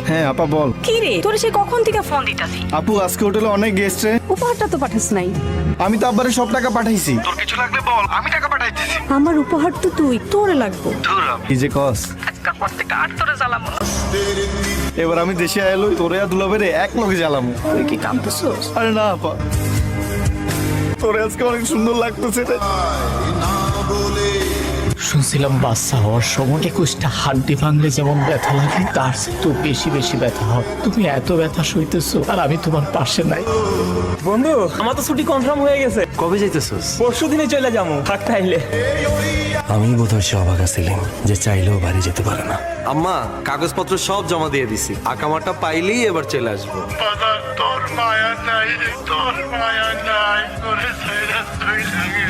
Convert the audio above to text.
হ্যাঁ আপা বল। কি রে তোর সে কখন থেকে ফোন দিতাছি? আপু আজকে হোটেলে অনেক গেস্ট রে। উপহারটা তো পাঠাস নাই। আমি তো আব্বারে সব টাকা পাঠাইছি। তোর কিছু লাগলে বল, আমি টাকা পাঠাইতেছি। আমার উপহার তো তুই, তোরে লাগবো। কি যে কস। আজকাল প্রত্যেকটা আর তোরে জ্বালাবো না। এবার আমি দেশে আইলো তোরে আর দুলাভাইরে এক লগে জ্বালামু। তুই কি কাঁদতেছস? আরে না আপা, তোরে আজকে অনেক সুন্দর লাগতেছে রে। শুনছিলাম বাচ্চা হওয়ার সময় 21টা হাড্ডি ভাঙলে যেমন ব্যথা লাগে তার তো বেশি বেশি ব্যথা হয়। তুমি এত ব্যথা সইতেছো আর আমি তোমার পাশে নাই। বন্ধু আমার তো ছুটি কনফার্ম হয়ে গেছে। কবে যাইতেছস? পরশু দিনে চলে যাবো থাকতে আইলে। আমি বোধহয় সে অবাক ছিলাম যে চাইলেও বাড়ি যেতে পারে না। আম্মা কাগজপত্র সব জমা দিয়ে দিছি, আকামাটা পাইলেই এবার চলে আসবো। তোর মায়া নাই, তোর মায়া নাই, তোরে ছাইরা তুই লাগে।